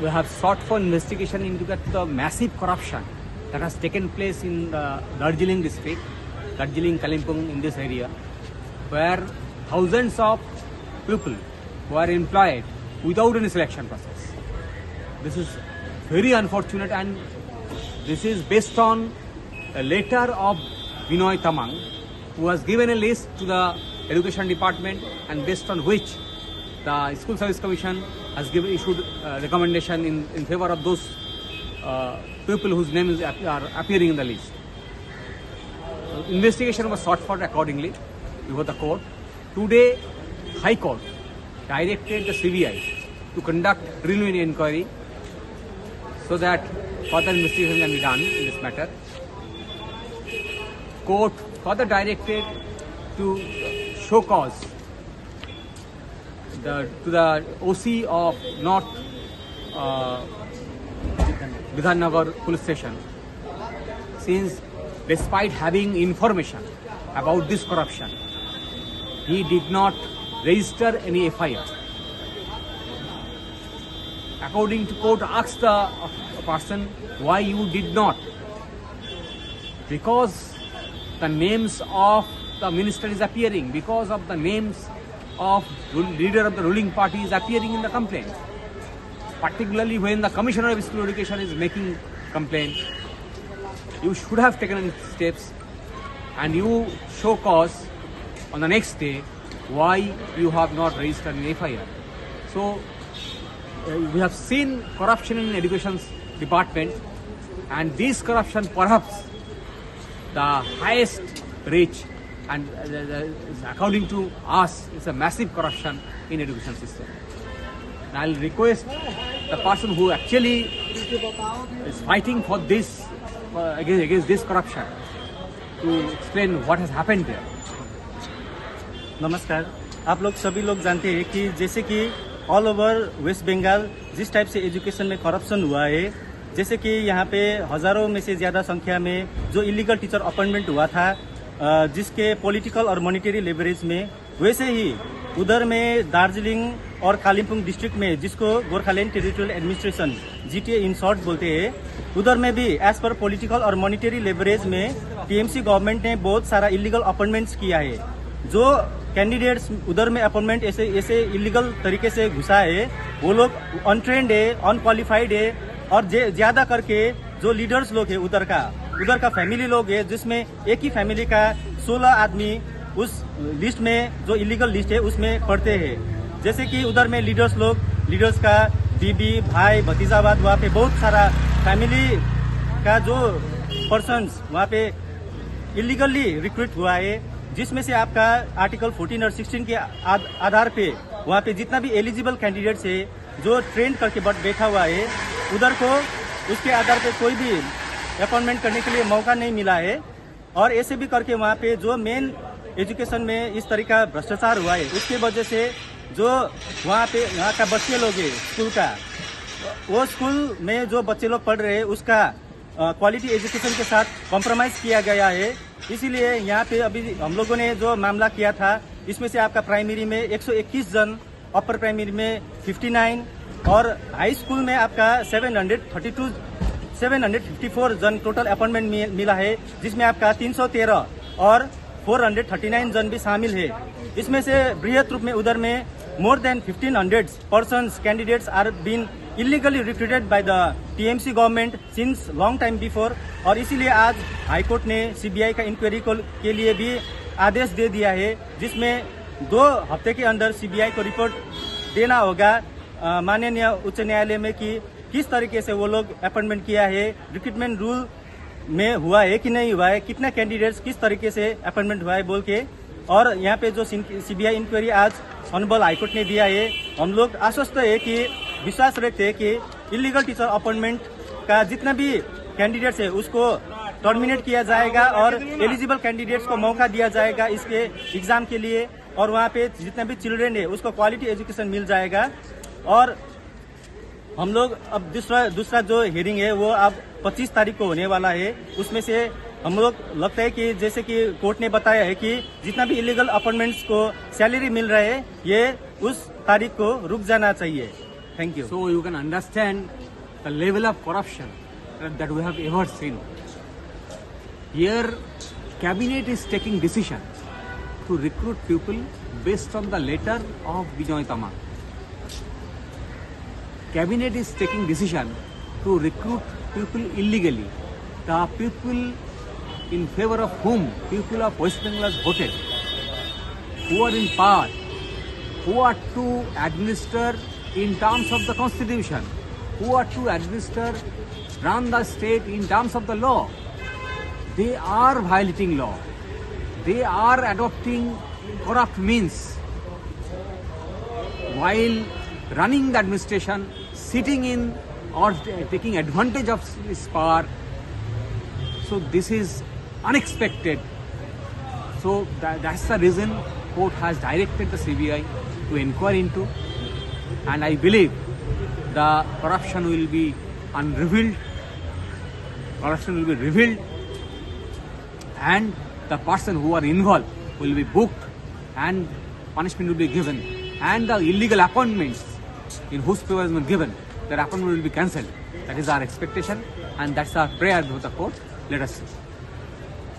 we have sought for investigation into the massive corruption that has taken place in the Darjeeling district, Darjeeling, Kalimpong, in this area, where thousands of people were employed without any selection process. This is very unfortunate, and this is based on a letter of Binoy Tamang, who has given a list to the Education Department, and based on which the School Service Commission has issued recommendation in favor of those people whose names are appearing in the list. Investigation was sought for accordingly before the court. Today, High Court directed the CBI to conduct preliminary inquiry so that further investigation can be done in this matter. Court further directed to show cause to the OC of North Bidhannagar Police Station, since despite having information about this corruption, he did not register any FIR. According to court, asked the person why you did not, because the names of the minister is appearing, because of the names of leader of the ruling party is appearing in the complaint. Particularly when the Commissioner of School Education is making complaint, you should have taken steps and you show cause on the next day why you have not registered an FIR. So we have seen corruption in education department, and this corruption perhaps the highest reach, and according to us, it's a massive corruption in education system. And I'll request the person who actually is fighting for this against this corruption to explain what has happened there. नमस्कार। आप लोग सभी लोग जानते हैं कि जैसे कि ऑल ओवर वेस्ट बंगाल जिस टाइप से एजुकेशन में करप्शन हुआ है, जैसे कि यहाँ पे हजारों में से ज़्यादा संख्या में जो इलीगल टीचर अपॉइंटमेंट हुआ था, जिसके पॉलिटिकल और मॉनेटरी लेवरेज में, वैसे ही उधर में दार्जिलिंग और कालिम्पोंग डिस्ट्रिक्ट में, जिसको Gorkhaland territorial administration GTA in short बोलते हैं, उधर में भी एज पर पॉलिटिकल और मॉनेटरी लेवरेज में TMC गवर्नमेंट ने बहुत सारा इलीगल अपॉइंटमेंट्स किया है। जो कैंडिडेट्स उधर में अपॉइंटमेंट ऐसे इलीगल तरीके से घुसा है, वो लोग अनट्रेंड है, अनक्वालिफाइड है, और ज्यादा करके जो लीडर्स लोग है उधर का फैमिली लोग है, जिसमें एक ही फैमिली का 16 आदमी उस लिस्ट में, जो इलीगल लिस्ट है, उसमें पढ़ते हैं। जैसे कि उधर में लीडर्स का बीबी, भाई, भतीजावाद, वहाँ पे बहुत सारा फैमिली का जो पर्सन्स वहाँ पे इलीगली रिक्रूट हुआ है, जिसमें से आपका आर्टिकल 14 और 16 के आधार पे वहाँ पे जितना भी एलिजिबल कैंडिडेट्स है जो ट्रेंड करके बैठा हुआ है, उधर को उसके आधार पे कोई भी अपॉइंटमेंट करने के लिए मौका नहीं मिला है। और ऐसे भी करके वहाँ पे जो मेन एजुकेशन में इस तरह का भ्रष्टाचार हुआ है, उसके वजह से जो वहाँ का बच्चे लोग है स्कूल का, वो स्कूल में जो बच्चे लोग पढ़ रहे हैं उसका क्वालिटी एजुकेशन के साथ कॉम्प्रोमाइज किया गया है। इसीलिए यहाँ पे अभी हम लोगों ने जो मामला किया था, इसमें से आपका प्राइमरी में 121 जन, अपर प्राइमरी में 59 और हाई स्कूल में आपका 754 जन टोटल अपॉइंटमेंट मिला है, जिसमें आपका 313 और 439 जन भी शामिल है। इसमें से बृहद रूप में उधर में more than 1500 persons candidates are been illegally recruited by the TMC government since long time before. और इसीलिए आज हाईकोर्ट ने CBI का इंक्वायरी के लिए भी आदेश दे दिया है, जिसमें 2 हफ्ते के अंदर CBI को रिपोर्ट देना होगा माननीय उच्च न्यायालय में कि किस तरीके से वो लोग अपॉइंटमेंट किया है, रिक्रूटमेंट रूल में हुआ है कि नहीं हुआ है, कितना कैंडिडेट्स किस तरीके से अपॉइंटमेंट हुआ है बोल के। और यहाँ पे जो CBI इंक्वायरी आज ऑनरेबल हाईकोर्ट ने दिया है, हम लोग आश्वस्त है कि विश्वास रखते हैं कि इलीगल टीचर अपॉइंटमेंट का जितना भी कैंडिडेट्स है उसको टर्मिनेट किया जाएगा और एलिजिबल कैंडिडेट्स को मौका दिया जाएगा इसके एग्जाम के लिए, और वहाँ पे जितना भी चिल्ड्रेन है उसको क्वालिटी एजुकेशन मिल जाएगा। और हम लोग अब दूसरा जो हियरिंग है वो अब 25 तारीख को होने वाला है। उसमें से हम लोग लगता है कि जैसे कि कोर्ट ने बताया है कि जितना भी इलीगल अपॉइंटमेंट्स को सैलरी मिल रहा है, ये उस तारीख को रुक जाना चाहिए। Thank you. So you can understand the level of corruption that we have ever seen. Here, cabinet is taking decision to recruit people based on the letter of Bijoy Tama. Cabinet is taking decision to recruit people illegally. The people in favor of whom people of West Bengal has voted, who are in power, who are to administer in terms of the constitution, who are to administer, run the state in terms of the law. They are violating law. They are adopting corrupt means while running the administration, sitting in or taking advantage of this power. So this is unexpected. So that's the reason court has directed the CBI to inquire into, and I believe the corruption will be unrevealed. Corruption will be revealed, and the person who are involved will be booked, and punishment will be given, and the illegal appointments in whose favor has been given, their appointment will be cancelled. That is our expectation, and that's our prayer to the court. Let us see.